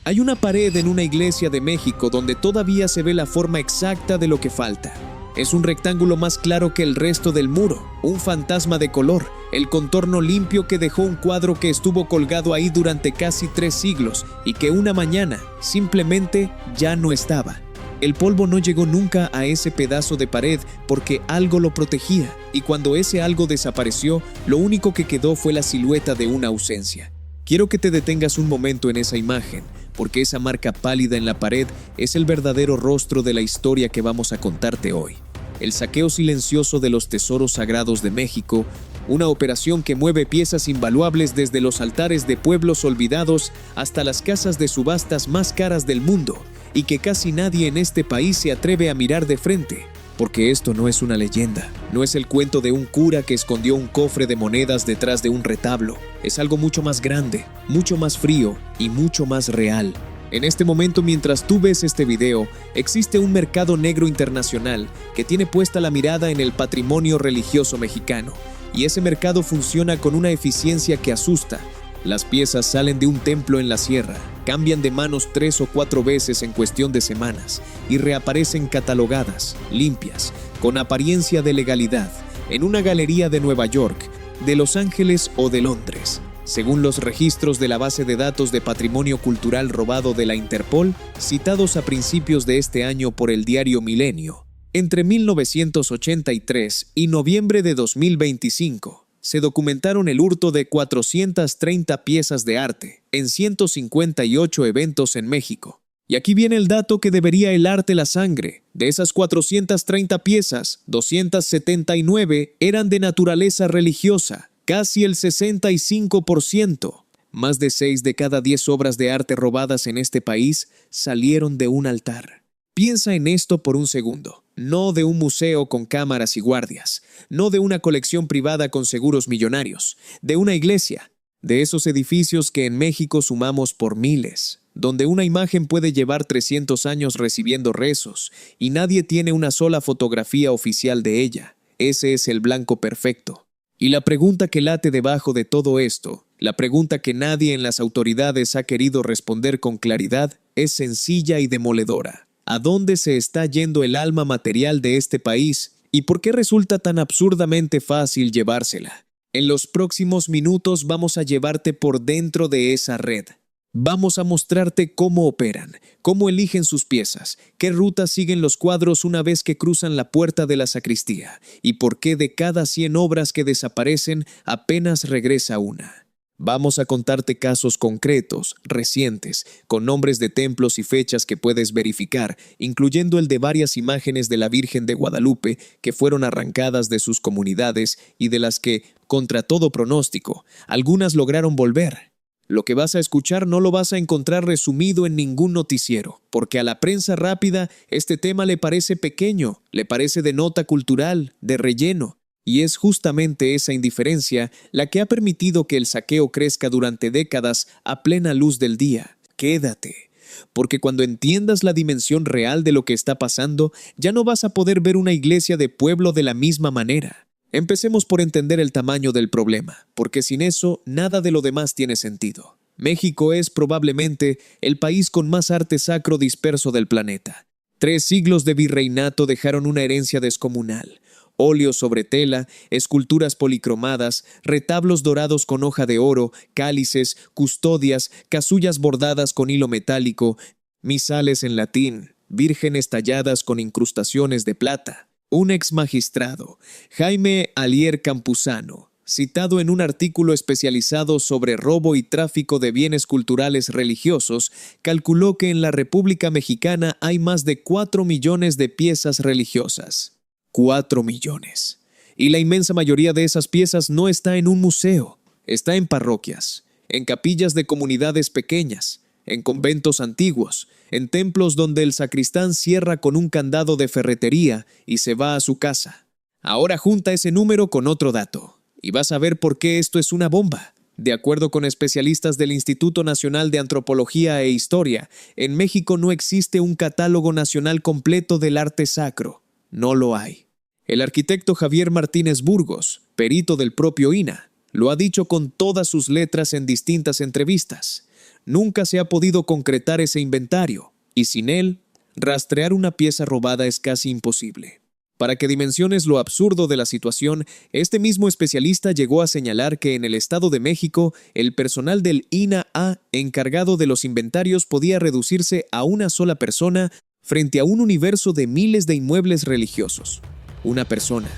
Hay una pared en una iglesia de México donde todavía se ve la forma exacta de lo que falta. Es un rectángulo más claro que el resto del muro, un fantasma de color, el contorno limpio que dejó un cuadro que estuvo colgado ahí durante casi 3 siglos y que una mañana simplemente ya no estaba. El polvo no llegó nunca a ese pedazo de pared porque algo lo protegía, y cuando ese algo desapareció, lo único que quedó fue la silueta de una ausencia. Quiero que te detengas un momento en esa imagen, porque esa marca pálida en la pared es el verdadero rostro de la historia que vamos a contarte hoy. El saqueo silencioso de los tesoros sagrados de México, una operación que mueve piezas invaluables desde los altares de pueblos olvidados hasta las casas de subastas más caras del mundo, y que casi nadie en este país se atreve a mirar de frente, porque esto no es una leyenda, no es el cuento de un cura que escondió un cofre de monedas detrás de un retablo, es algo mucho más grande, mucho más frío y mucho más real. En este momento, mientras tú ves este video, existe un mercado negro internacional que tiene puesta la mirada en el patrimonio religioso mexicano, y ese mercado funciona con una eficiencia que asusta. Las piezas salen de un templo en la sierra, cambian de manos 3 o 4 veces en cuestión de semanas y reaparecen catalogadas, limpias, con apariencia de legalidad, en una galería de Nueva York, de Los Ángeles o de Londres. Según los registros de la base de datos de patrimonio cultural robado de la Interpol, citados a principios de este año por el diario Milenio, entre 1983 y noviembre de 2025, se documentaron el hurto de 430 piezas de arte en 158 eventos en México. Y aquí viene el dato que debería helarte la sangre. De esas 430 piezas, 279 eran de naturaleza religiosa, casi el 65%. Más de 6 de cada 10 obras de arte robadas en este país salieron de un altar. Piensa en esto por un segundo. No de un museo con cámaras y guardias, no de una colección privada con seguros millonarios, de una iglesia, de esos edificios que en México sumamos por miles, donde una imagen puede llevar 300 años recibiendo rezos y nadie tiene una sola fotografía oficial de ella. Ese es el blanco perfecto. Y la pregunta que late debajo de todo esto, la pregunta que nadie en las autoridades ha querido responder con claridad, es sencilla y demoledora. ¿A dónde se está yendo el alma material de este país y por qué resulta tan absurdamente fácil llevársela? En los próximos minutos vamos a llevarte por dentro de esa red. Vamos a mostrarte cómo operan, cómo eligen sus piezas, qué rutas siguen los cuadros una vez que cruzan la puerta de la sacristía y por qué de cada 100 obras que desaparecen apenas regresa una. Vamos a contarte casos concretos, recientes, con nombres de templos y fechas que puedes verificar, incluyendo el de varias imágenes de la Virgen de Guadalupe que fueron arrancadas de sus comunidades y de las que, contra todo pronóstico, algunas lograron volver. Lo que vas a escuchar no lo vas a encontrar resumido en ningún noticiero, porque a la prensa rápida este tema le parece pequeño, le parece de nota cultural, de relleno. Y es justamente esa indiferencia la que ha permitido que el saqueo crezca durante décadas a plena luz del día. Quédate, porque cuando entiendas la dimensión real de lo que está pasando, ya no vas a poder ver una iglesia de pueblo de la misma manera. Empecemos por entender el tamaño del problema, porque sin eso nada de lo demás tiene sentido. México es probablemente el país con más arte sacro disperso del planeta. 3 siglos de virreinato dejaron una herencia descomunal. Óleos sobre tela, esculturas policromadas, retablos dorados con hoja de oro, cálices, custodias, casullas bordadas con hilo metálico, misales en latín, vírgenes talladas con incrustaciones de plata. Un ex magistrado, Jaime Alier Campuzano, citado en un artículo especializado sobre robo y tráfico de bienes culturales religiosos, calculó que en la República Mexicana hay más de 4 millones de piezas religiosas. 4 millones. Y la inmensa mayoría de esas piezas no está en un museo, está en parroquias, en capillas de comunidades pequeñas, en conventos antiguos, en templos donde el sacristán cierra con un candado de ferretería y se va a su casa. Ahora junta ese número con otro dato, y vas a ver por qué esto es una bomba. De acuerdo con especialistas del Instituto Nacional de Antropología e Historia, en México no existe un catálogo nacional completo del arte sacro. No lo hay. El arquitecto Javier Martínez Burgos, perito del propio INAH, lo ha dicho con todas sus letras en distintas entrevistas. Nunca se ha podido concretar ese inventario, y sin él, rastrear una pieza robada es casi imposible. Para que dimensiones lo absurdo de la situación, este mismo especialista llegó a señalar que en el Estado de México, el personal del INAH encargado de los inventarios podía reducirse a una sola persona frente a un universo de miles de inmuebles religiosos. Una persona,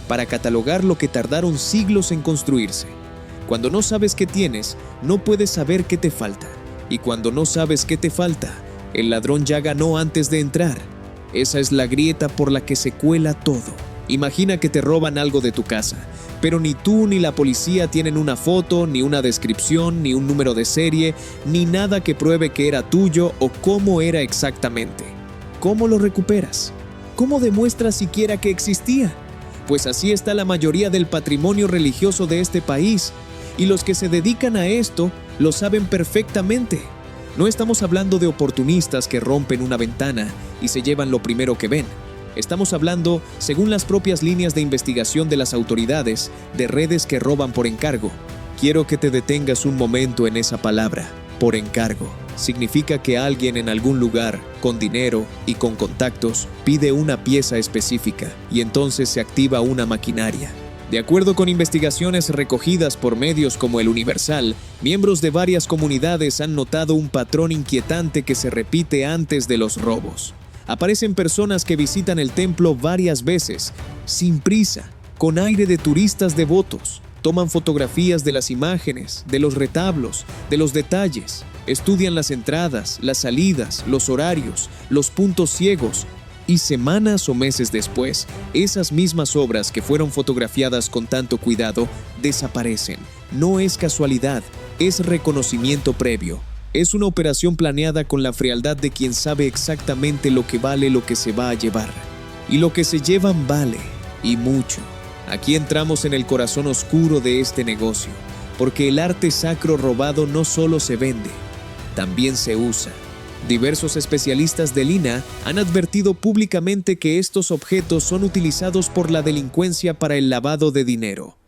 para catalogar lo que tardaron siglos en construirse. Cuando no sabes qué tienes, no puedes saber qué te falta. Y cuando no sabes qué te falta, el ladrón ya ganó antes de entrar. Esa es la grieta por la que se cuela todo. Imagina que te roban algo de tu casa, pero ni tú ni la policía tienen una foto, ni una descripción, ni un número de serie, ni nada que pruebe que era tuyo o cómo era exactamente. ¿Cómo lo recuperas? ¿Cómo demuestras siquiera que existía? Pues así está la mayoría del patrimonio religioso de este país, y los que se dedican a esto lo saben perfectamente. No estamos hablando de oportunistas que rompen una ventana y se llevan lo primero que ven. Estamos hablando, según las propias líneas de investigación de las autoridades, de redes que roban por encargo. Quiero que te detengas un momento en esa palabra, por encargo. Significa que alguien en algún lugar, con dinero y con contactos, pide una pieza específica y entonces se activa una maquinaria. De acuerdo con investigaciones recogidas por medios como El Universal, miembros de varias comunidades han notado un patrón inquietante que se repite antes de los robos. Aparecen personas que visitan el templo varias veces, sin prisa, con aire de turistas devotos. Toman fotografías de las imágenes, de los retablos, de los detalles. Estudian las entradas, las salidas, los horarios, los puntos ciegos. Y semanas o meses después, esas mismas obras que fueron fotografiadas con tanto cuidado desaparecen. No es casualidad, es reconocimiento previo. Es una operación planeada con la frialdad de quien sabe exactamente lo que vale lo que se va a llevar. Y lo que se llevan vale, y mucho. Aquí entramos en el corazón oscuro de este negocio, porque el arte sacro robado no solo se vende, también se usa. Diversos especialistas del INAH han advertido públicamente que estos objetos son utilizados por la delincuencia para el lavado de dinero.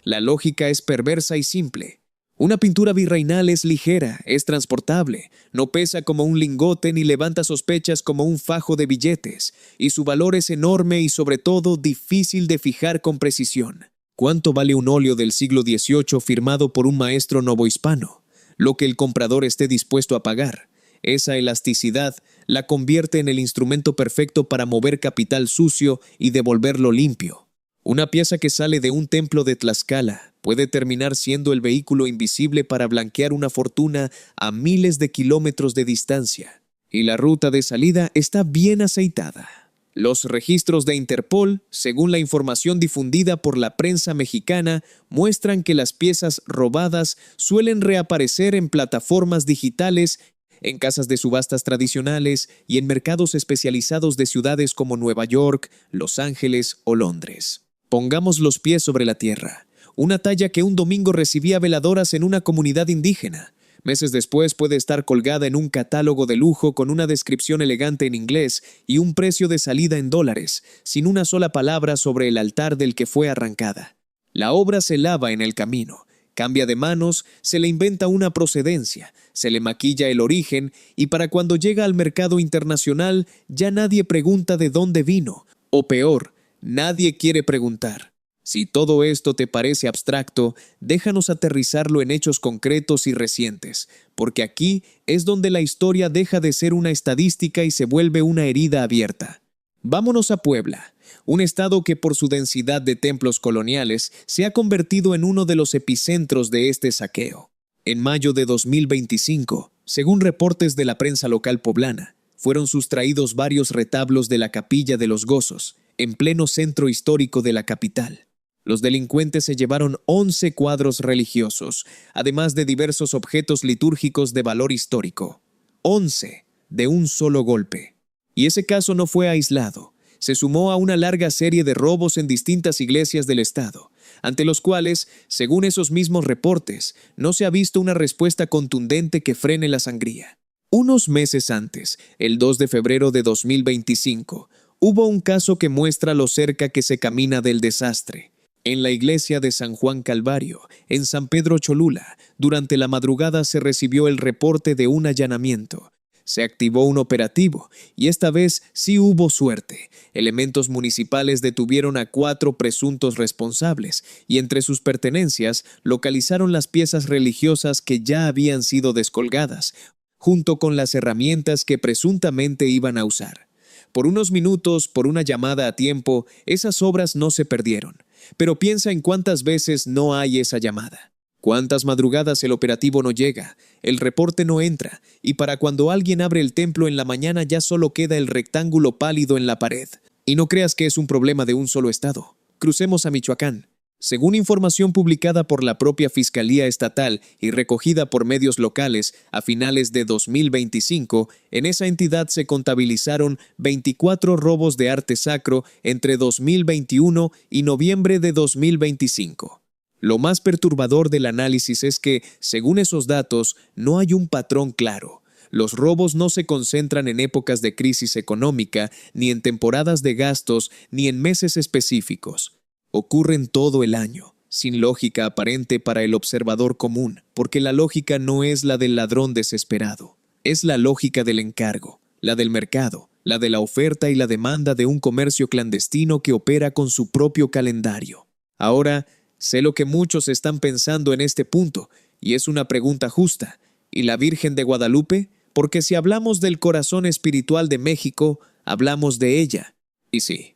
La lógica es perversa y simple. Una pintura virreinal es ligera, es transportable, no pesa como un lingote ni levanta sospechas como un fajo de billetes, y su valor es enorme y sobre todo difícil de fijar con precisión. ¿Cuánto vale un óleo del siglo XVIII firmado por un maestro novohispano? Lo que el comprador esté dispuesto a pagar. Esa elasticidad la convierte en el instrumento perfecto para mover capital sucio y devolverlo limpio. Una pieza que sale de un templo de Tlaxcala puede terminar siendo el vehículo invisible para blanquear una fortuna a miles de kilómetros de distancia. Y la ruta de salida está bien aceitada. Los registros de Interpol, según la información difundida por la prensa mexicana, muestran que las piezas robadas suelen reaparecer en plataformas digitales, en casas de subastas tradicionales y en mercados especializados de ciudades como Nueva York, Los Ángeles o Londres. Pongamos los pies sobre la tierra. Una talla que un domingo recibía veladoras en una comunidad indígena. Meses después puede estar colgada en un catálogo de lujo con una descripción elegante en inglés y un precio de salida en dólares, sin una sola palabra sobre el altar del que fue arrancada. La obra se lava en el camino. Cambia de manos, se le inventa una procedencia, se le maquilla el origen y para cuando llega al mercado internacional ya nadie pregunta de dónde vino, o peor, nadie quiere preguntar. Si todo esto te parece abstracto, déjanos aterrizarlo en hechos concretos y recientes, porque aquí es donde la historia deja de ser una estadística y se vuelve una herida abierta. Vámonos a Puebla, un estado que por su densidad de templos coloniales se ha convertido en uno de los epicentros de este saqueo. En mayo de 2025, según reportes de la prensa local poblana, fueron sustraídos varios retablos de la Capilla de los Gozos, en pleno centro histórico de la capital. Los delincuentes se llevaron 11 cuadros religiosos, además de diversos objetos litúrgicos de valor histórico. 11 de un solo golpe. Y ese caso no fue aislado. Se sumó a una larga serie de robos en distintas iglesias del estado, ante los cuales, según esos mismos reportes, no se ha visto una respuesta contundente que frene la sangría. Unos meses antes, el 2 de febrero de 2025, hubo un caso que muestra lo cerca que se camina del desastre. En la iglesia de San Juan Calvario, en San Pedro Cholula, durante la madrugada se recibió el reporte de un allanamiento. Se activó un operativo y esta vez sí hubo suerte. Elementos municipales detuvieron a 4 presuntos responsables y entre sus pertenencias localizaron las piezas religiosas que ya habían sido descolgadas, junto con las herramientas que presuntamente iban a usar. Por unos minutos, por una llamada a tiempo, esas obras no se perdieron. Pero piensa en cuántas veces no hay esa llamada. Cuántas madrugadas el operativo no llega, el reporte no entra, y para cuando alguien abre el templo en la mañana ya solo queda el rectángulo pálido en la pared. Y no creas que es un problema de un solo estado. Crucemos a Michoacán. Según información publicada por la propia Fiscalía Estatal y recogida por medios locales a finales de 2025, en esa entidad se contabilizaron 24 robos de arte sacro entre 2021 y noviembre de 2025. Lo más perturbador del análisis es que, según esos datos, no hay un patrón claro. Los robos no se concentran en épocas de crisis económica, ni en temporadas de gastos, ni en meses específicos. Ocurren todo el año, sin lógica aparente para el observador común, porque la lógica no es la del ladrón desesperado. Es la lógica del encargo, la del mercado, la de la oferta y la demanda de un comercio clandestino que opera con su propio calendario. Ahora, sé lo que muchos están pensando en este punto, y es una pregunta justa. ¿Y la Virgen de Guadalupe? Porque si hablamos del corazón espiritual de México, hablamos de ella. Y sí,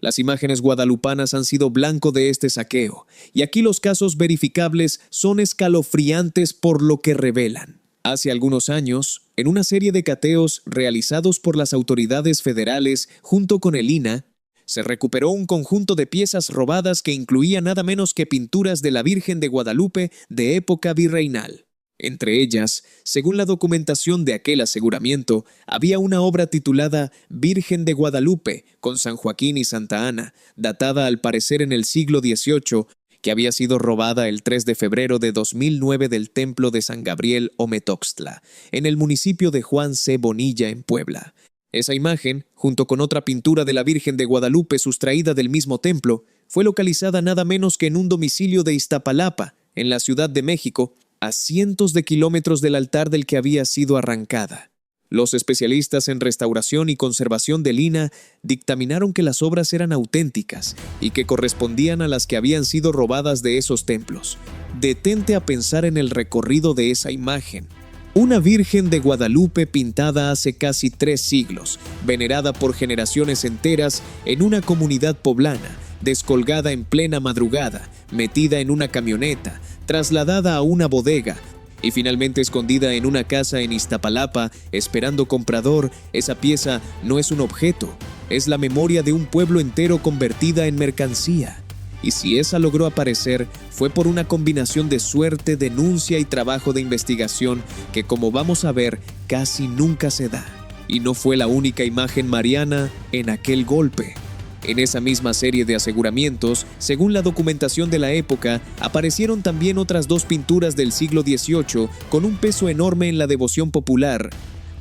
las imágenes guadalupanas han sido blanco de este saqueo, y aquí los casos verificables son escalofriantes por lo que revelan. Hace algunos años, en una serie de cateos realizados por las autoridades federales junto con el INAH, se recuperó un conjunto de piezas robadas que incluía nada menos que pinturas de la Virgen de Guadalupe de época virreinal. Entre ellas, según la documentación de aquel aseguramiento, había una obra titulada Virgen de Guadalupe, con San Joaquín y Santa Ana, datada al parecer en el siglo XVIII, que había sido robada el 3 de febrero de 2009 del templo de San Gabriel Ometoxtla, en el municipio de Juan C. Bonilla, en Puebla. Esa imagen, junto con otra pintura de la Virgen de Guadalupe sustraída del mismo templo, fue localizada nada menos que en un domicilio de Iztapalapa, en la Ciudad de México, a cientos de kilómetros del altar del que había sido arrancada. Los especialistas en restauración y conservación del INAH dictaminaron que las obras eran auténticas y que correspondían a las que habían sido robadas de esos templos. Detente a pensar en el recorrido de esa imagen. Una Virgen de Guadalupe pintada hace casi 3 siglos, venerada por generaciones enteras en una comunidad poblana, descolgada en plena madrugada, metida en una camioneta, trasladada a una bodega y finalmente escondida en una casa en Iztapalapa esperando comprador. Esa pieza no es un objeto, es la memoria de un pueblo entero convertida en mercancía. Y si esa logró aparecer, fue por una combinación de suerte, denuncia y trabajo de investigación que, como vamos a ver, casi nunca se da. Y no fue la única imagen mariana en aquel golpe. En esa misma serie de aseguramientos, según la documentación de la época, aparecieron también otras 2 pinturas del siglo XVIII con un peso enorme en la devoción popular.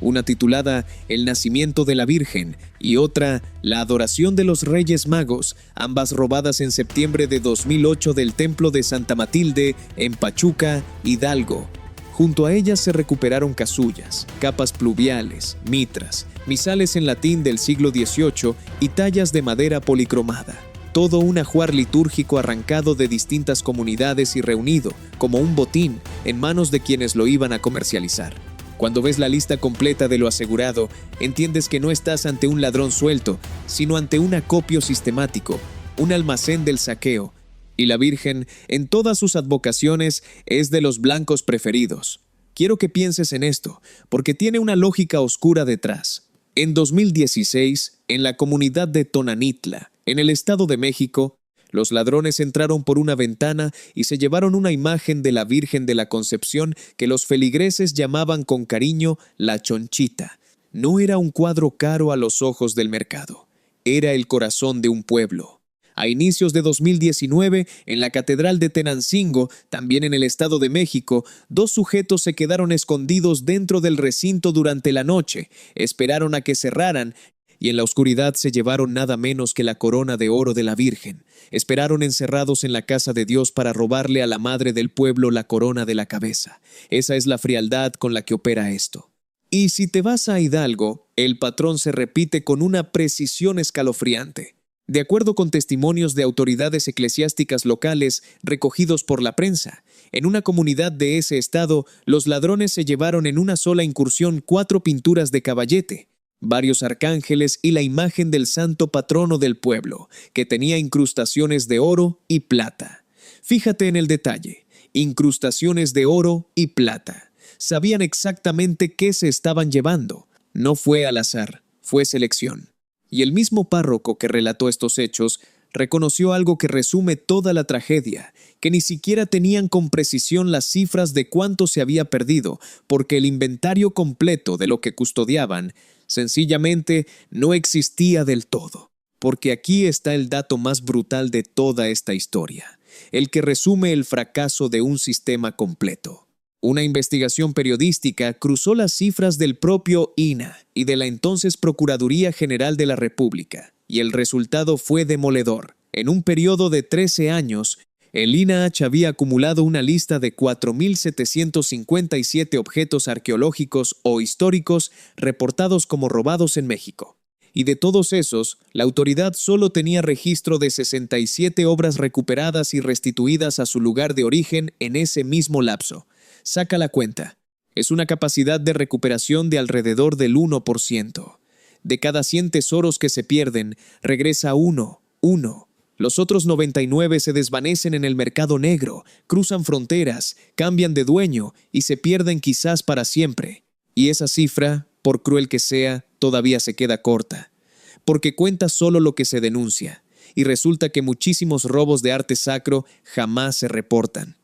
Una titulada El nacimiento de la Virgen y otra La adoración de los Reyes Magos, ambas robadas en septiembre de 2008 del templo de Santa Matilde en Pachuca, Hidalgo. Junto a ellas se recuperaron casullas, capas pluviales, mitras, misales en latín del siglo XVIII y tallas de madera policromada. Todo un ajuar litúrgico arrancado de distintas comunidades y reunido, como un botín, en manos de quienes lo iban a comercializar. Cuando ves la lista completa de lo asegurado, entiendes que no estás ante un ladrón suelto, sino ante un acopio sistemático, un almacén del saqueo. Y la Virgen, en todas sus advocaciones, es de los blancos preferidos. Quiero que pienses en esto, porque tiene una lógica oscura detrás. En 2016, en la comunidad de Tonanitla, en el Estado de México, los ladrones entraron por una ventana y se llevaron una imagen de la Virgen de la Concepción que los feligreses llamaban con cariño la Chonchita. No era un cuadro caro a los ojos del mercado. Era el corazón de un pueblo. A inicios de 2019, en la Catedral de Tenancingo, también en el Estado de México, 2 sujetos se quedaron escondidos dentro del recinto durante la noche, esperaron a que cerraran y en la oscuridad se llevaron nada menos que la corona de oro de la Virgen. Esperaron encerrados en la casa de Dios para robarle a la madre del pueblo la corona de la cabeza. Esa es la frialdad con la que opera esto. Y si te vas a Hidalgo, el patrón se repite con una precisión escalofriante. De acuerdo con testimonios de autoridades eclesiásticas locales recogidos por la prensa, en una comunidad de ese estado, los ladrones se llevaron en una sola incursión 4 pinturas de caballete, varios arcángeles y la imagen del santo patrono del pueblo, que tenía incrustaciones de oro y plata. Fíjate en el detalle, incrustaciones de oro y plata. Sabían exactamente qué se estaban llevando. No fue al azar, fue selección. Y el mismo párroco que relató estos hechos reconoció algo que resume toda la tragedia, que ni siquiera tenían con precisión las cifras de cuánto se había perdido, porque el inventario completo de lo que custodiaban sencillamente no existía del todo. Porque aquí está el dato más brutal de toda esta historia, el que resume el fracaso de un sistema completo. Una investigación periodística cruzó las cifras del propio INAH y de la entonces Procuraduría General de la República, y el resultado fue demoledor. En un periodo de 13 años, el INAH había acumulado una lista de 4.757 objetos arqueológicos o históricos reportados como robados en México. Y de todos esos, la autoridad solo tenía registro de 67 obras recuperadas y restituidas a su lugar de origen en ese mismo lapso. Saca la cuenta. Es una capacidad de recuperación de alrededor del 1%. De cada 100 tesoros que se pierden, regresa uno. Los otros 99 se desvanecen en el mercado negro, cruzan fronteras, cambian de dueño y se pierden quizás para siempre. Y esa cifra, por cruel que sea, todavía se queda corta, porque cuenta solo lo que se denuncia, y resulta que muchísimos robos de arte sacro jamás se reportan.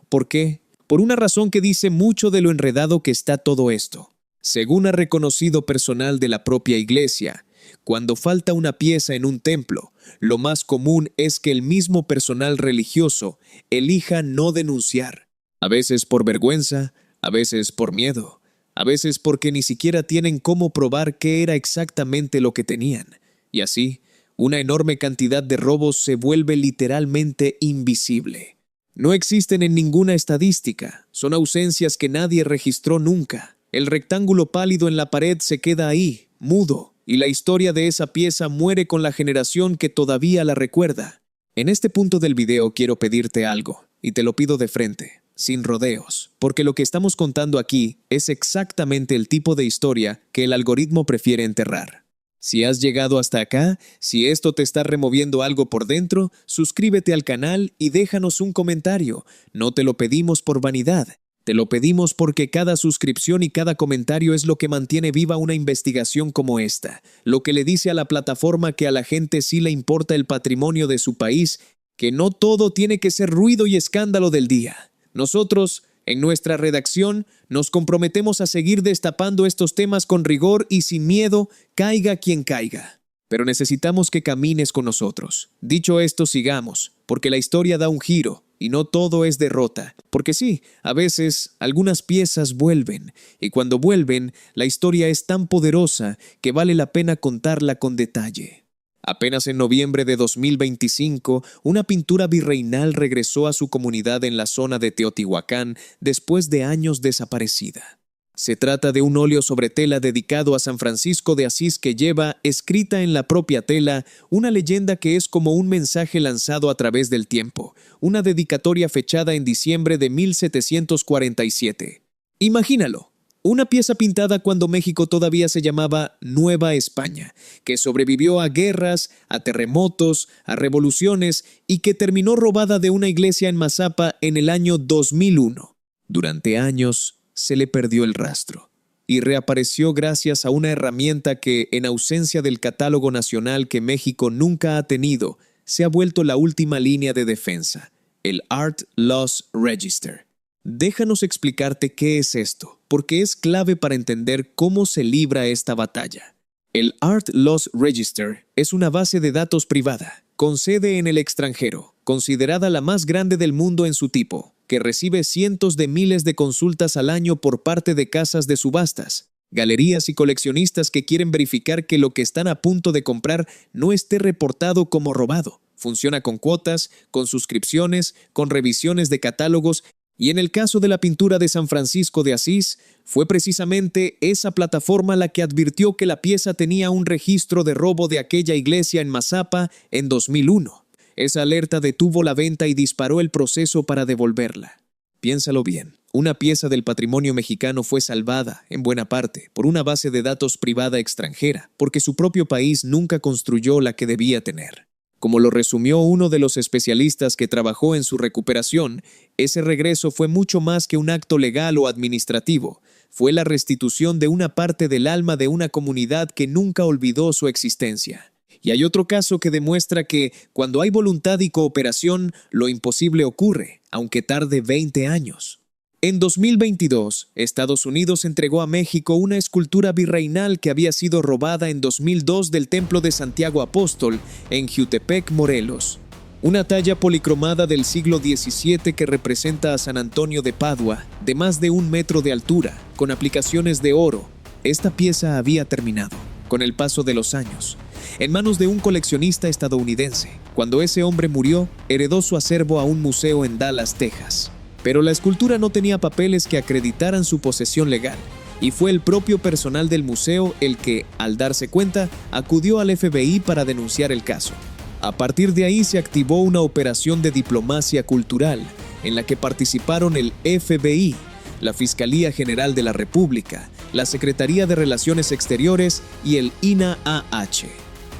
¿Por qué? Por una razón que dice mucho de lo enredado que está todo esto. Según ha reconocido personal de la propia iglesia, cuando falta una pieza en un templo, lo más común es que el mismo personal religioso elija no denunciar. A veces por vergüenza, a veces por miedo, a veces porque ni siquiera tienen cómo probar qué era exactamente lo que tenían. Y así, una enorme cantidad de robos se vuelve literalmente invisible. No existen en ninguna estadística, son ausencias que nadie registró nunca. El rectángulo pálido en la pared se queda ahí, mudo, y la historia de esa pieza muere con la generación que todavía la recuerda. En este punto del video quiero pedirte algo, y te lo pido de frente, sin rodeos, porque lo que estamos contando aquí es exactamente el tipo de historia que el algoritmo prefiere enterrar. Si has llegado hasta acá, si esto te está removiendo algo por dentro, suscríbete al canal y déjanos un comentario. No te lo pedimos por vanidad, te lo pedimos porque cada suscripción y cada comentario es lo que mantiene viva una investigación como esta, lo que le dice a la plataforma que a la gente sí le importa el patrimonio de su país, que no todo tiene que ser ruido y escándalo del día. Nosotros, en nuestra redacción, nos comprometemos a seguir destapando estos temas con rigor y sin miedo, caiga quien caiga. Pero necesitamos que camines con nosotros. Dicho esto, sigamos, porque la historia da un giro y no todo es derrota. Porque sí, a veces algunas piezas vuelven, y cuando vuelven, la historia es tan poderosa que vale la pena contarla con detalle. Apenas en noviembre de 2025, una pintura virreinal regresó a su comunidad en la zona de Teotihuacán después de años desaparecida. Se trata de un óleo sobre tela dedicado a San Francisco de Asís que lleva, escrita en la propia tela, una leyenda que es como un mensaje lanzado a través del tiempo, una dedicatoria fechada en diciembre de 1747. Imagínalo. Una pieza pintada cuando México todavía se llamaba Nueva España, que sobrevivió a guerras, a terremotos, a revoluciones y que terminó robada de una iglesia en Mazapa en el año 2001. Durante años se le perdió el rastro y reapareció gracias a una herramienta que, en ausencia del catálogo nacional que México nunca ha tenido, se ha vuelto la última línea de defensa, el Art Loss Register. Déjanos explicarte qué es esto, porque es clave para entender cómo se libra esta batalla. El Art Loss Register es una base de datos privada, con sede en el extranjero, considerada la más grande del mundo en su tipo, que recibe cientos de miles de consultas al año por parte de casas de subastas. Galerías y coleccionistas que quieren verificar que lo que están a punto de comprar no esté reportado como robado. Funciona con cuotas, con suscripciones, con revisiones de catálogos, y en el caso de la pintura de San Francisco de Asís, fue precisamente esa plataforma la que advirtió que la pieza tenía un registro de robo de aquella iglesia en Mazapa en 2001. Esa alerta detuvo la venta y disparó el proceso para devolverla. Piénsalo bien, una pieza del patrimonio mexicano fue salvada, en buena parte, por una base de datos privada extranjera, porque su propio país nunca construyó la que debía tener. Como lo resumió uno de los especialistas que trabajó en su recuperación, ese regreso fue mucho más que un acto legal o administrativo. Fue la restitución de una parte del alma de una comunidad que nunca olvidó su existencia. Y hay otro caso que demuestra que, cuando hay voluntad y cooperación, lo imposible ocurre, aunque tarde 20 años. En 2022, Estados Unidos entregó a México una escultura virreinal que había sido robada en 2002 del Templo de Santiago Apóstol, en Jiutepec, Morelos. Una talla policromada del siglo XVII que representa a San Antonio de Padua, de más de 1 metro de altura, con aplicaciones de oro. Esta pieza había terminado, con el paso de los años, en manos de un coleccionista estadounidense. Cuando ese hombre murió, heredó su acervo a un museo en Dallas, Texas. Pero la escultura no tenía papeles que acreditaran su posesión legal, y fue el propio personal del museo el que, al darse cuenta, acudió al FBI para denunciar el caso. A partir de ahí se activó una operación de diplomacia cultural, en la que participaron el FBI, la Fiscalía General de la República, la Secretaría de Relaciones Exteriores y el INAH.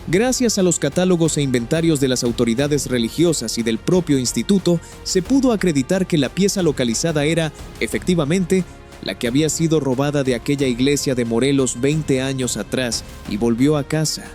Gracias a los catálogos e inventarios de las autoridades religiosas y del propio instituto, se pudo acreditar que la pieza localizada era, efectivamente, la que había sido robada de aquella iglesia de Morelos 20 años atrás y volvió a casa.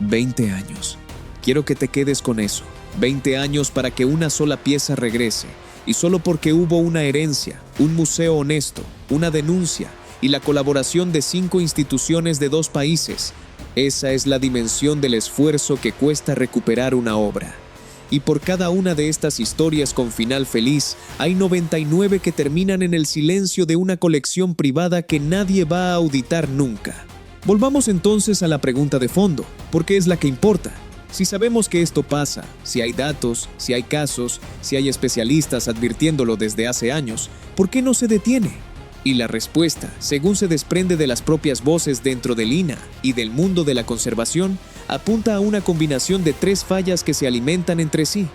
20 años. Quiero que te quedes con eso. 20 años para que una sola pieza regrese, y solo porque hubo una herencia, un museo honesto, una denuncia y la colaboración de 5 instituciones de 2 países. Esa es la dimensión del esfuerzo que cuesta recuperar una obra. Y por cada una de estas historias con final feliz, hay 99 que terminan en el silencio de una colección privada que nadie va a auditar nunca. Volvamos entonces a la pregunta de fondo, porque es la que importa. Si sabemos que esto pasa, si hay datos, si hay casos, si hay especialistas advirtiéndolo desde hace años, ¿por qué no se detiene? Y la respuesta, según se desprende de las propias voces dentro del INAH y del mundo de la conservación, apunta a una combinación de 3 fallas que se alimentan entre sí.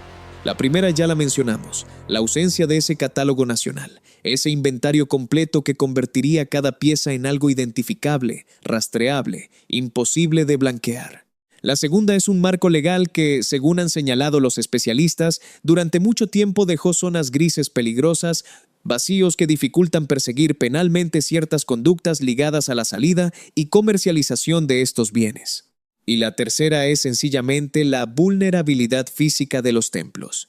La primera ya la mencionamos, la ausencia de ese catálogo nacional, ese inventario completo que convertiría cada pieza en algo identificable, rastreable, imposible de blanquear. La segunda es un marco legal que, según han señalado los especialistas, durante mucho tiempo dejó zonas grises peligrosas, vacíos que dificultan perseguir penalmente ciertas conductas ligadas a la salida y comercialización de estos bienes. Y la tercera es sencillamente la vulnerabilidad física de los templos.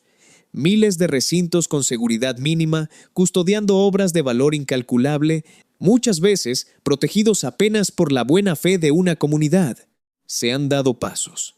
Miles de recintos con seguridad mínima, custodiando obras de valor incalculable, muchas veces protegidos apenas por la buena fe de una comunidad. Se han dado pasos.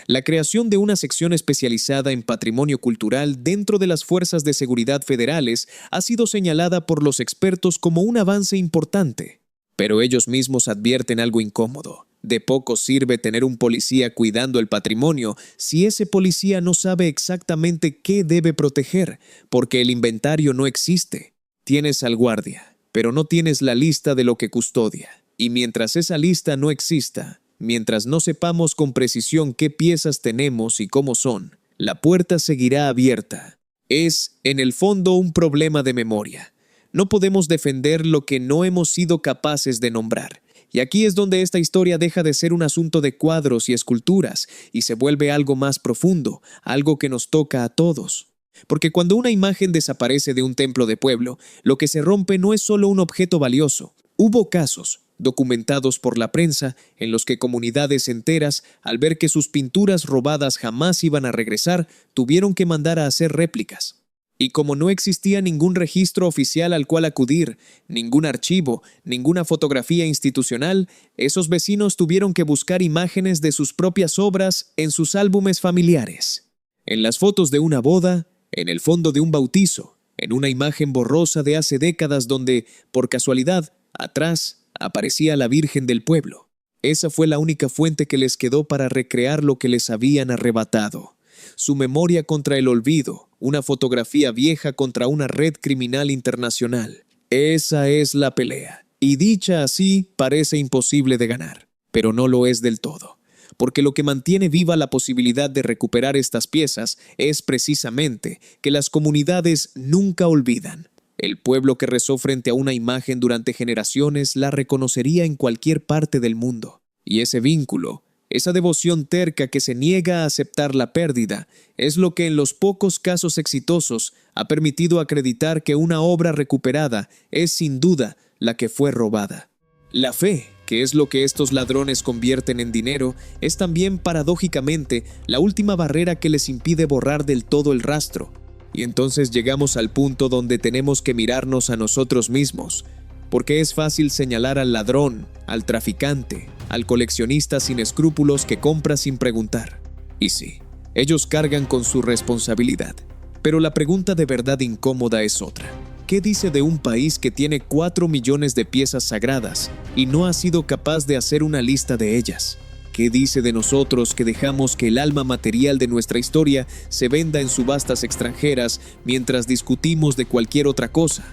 La creación de una sección especializada en patrimonio cultural dentro de las fuerzas de seguridad federales ha sido señalada por los expertos como un avance importante. Pero ellos mismos advierten algo incómodo. De poco sirve tener un policía cuidando el patrimonio si ese policía no sabe exactamente qué debe proteger, porque el inventario no existe. Tienes al guardia, pero no tienes la lista de lo que custodia. Y mientras esa lista no exista, mientras no sepamos con precisión qué piezas tenemos y cómo son, la puerta seguirá abierta. Es, en el fondo, un problema de memoria. No podemos defender lo que no hemos sido capaces de nombrar. Y aquí es donde esta historia deja de ser un asunto de cuadros y esculturas y se vuelve algo más profundo, algo que nos toca a todos. Porque cuando una imagen desaparece de un templo de pueblo, lo que se rompe no es solo un objeto valioso. Hubo casos, documentados por la prensa, en los que comunidades enteras, al ver que sus pinturas robadas jamás iban a regresar, tuvieron que mandar a hacer réplicas. Y como no existía ningún registro oficial al cual acudir, ningún archivo, ninguna fotografía institucional, esos vecinos tuvieron que buscar imágenes de sus propias obras en sus álbumes familiares. En las fotos de una boda, en el fondo de un bautizo, en una imagen borrosa de hace décadas donde, por casualidad, atrás aparecía la Virgen del pueblo. Esa fue la única fuente que les quedó para recrear lo que les habían arrebatado. Su memoria contra el olvido, una fotografía vieja contra una red criminal internacional. Esa es la pelea. Y dicha así, parece imposible de ganar. Pero no lo es del todo. Porque lo que mantiene viva la posibilidad de recuperar estas piezas es precisamente que las comunidades nunca olvidan. El pueblo que rezó frente a una imagen durante generaciones la reconocería en cualquier parte del mundo. Y ese vínculo, esa devoción terca que se niega a aceptar la pérdida, es lo que en los pocos casos exitosos ha permitido acreditar que una obra recuperada es sin duda la que fue robada. La fe, que es lo que estos ladrones convierten en dinero, es también paradójicamente la última barrera que les impide borrar del todo el rastro. Y entonces llegamos al punto donde tenemos que mirarnos a nosotros mismos, porque es fácil señalar al ladrón, al traficante, al coleccionista sin escrúpulos que compra sin preguntar. Y sí, ellos cargan con su responsabilidad. Pero la pregunta de verdad incómoda es otra. ¿Qué dice de un país que tiene 4 millones de piezas sagradas y no ha sido capaz de hacer una lista de ellas? ¿Qué dice de nosotros que dejamos que el alma material de nuestra historia se venda en subastas extranjeras mientras discutimos de cualquier otra cosa?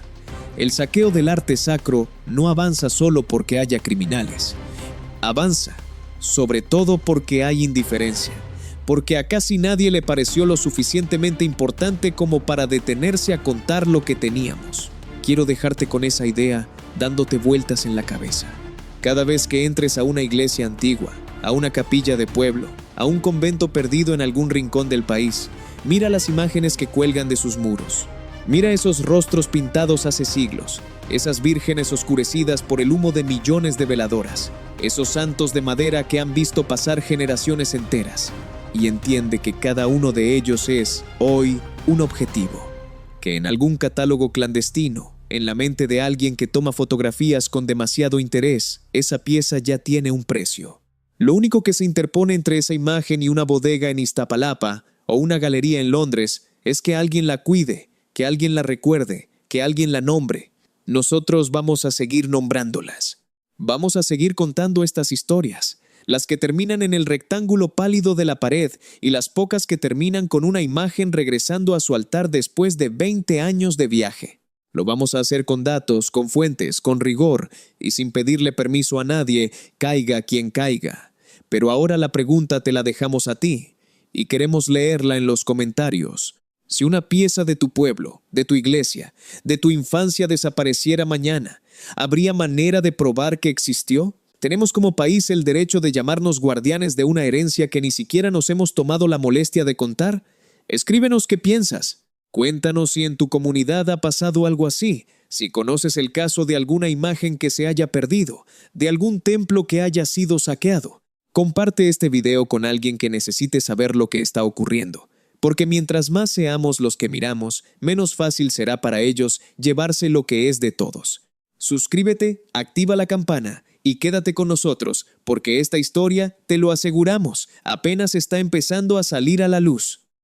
El saqueo del arte sacro no avanza solo porque haya criminales. Avanza, sobre todo porque hay indiferencia, porque a casi nadie le pareció lo suficientemente importante como para detenerse a contar lo que teníamos. Quiero dejarte con esa idea dándote vueltas en la cabeza. Cada vez que entres a una iglesia antigua, a una capilla de pueblo, a un convento perdido en algún rincón del país, mira las imágenes que cuelgan de sus muros. Mira esos rostros pintados hace siglos, esas vírgenes oscurecidas por el humo de millones de veladoras, esos santos de madera que han visto pasar generaciones enteras, y entiende que cada uno de ellos es, hoy, un objetivo, que en algún catálogo clandestino, en la mente de alguien que toma fotografías con demasiado interés, esa pieza ya tiene un precio. Lo único que se interpone entre esa imagen y una bodega en Iztapalapa o una galería en Londres es que alguien la cuide, que alguien la recuerde, que alguien la nombre. Nosotros vamos a seguir nombrándolas. Vamos a seguir contando estas historias, las que terminan en el rectángulo pálido de la pared y las pocas que terminan con una imagen regresando a su altar después de 20 años de viaje. Lo vamos a hacer con datos, con fuentes, con rigor y sin pedirle permiso a nadie, caiga quien caiga. Pero ahora la pregunta te la dejamos a ti y queremos leerla en los comentarios. Si una pieza de tu pueblo, de tu iglesia, de tu infancia desapareciera mañana, ¿habría manera de probar que existió? ¿Tenemos como país el derecho de llamarnos guardianes de una herencia que ni siquiera nos hemos tomado la molestia de contar? Escríbenos qué piensas. Cuéntanos si en tu comunidad ha pasado algo así, si conoces el caso de alguna imagen que se haya perdido, de algún templo que haya sido saqueado. Comparte este video con alguien que necesite saber lo que está ocurriendo, porque mientras más seamos los que miramos, menos fácil será para ellos llevarse lo que es de todos. Suscríbete, activa la campana y quédate con nosotros, porque esta historia, te lo aseguramos, apenas está empezando a salir a la luz.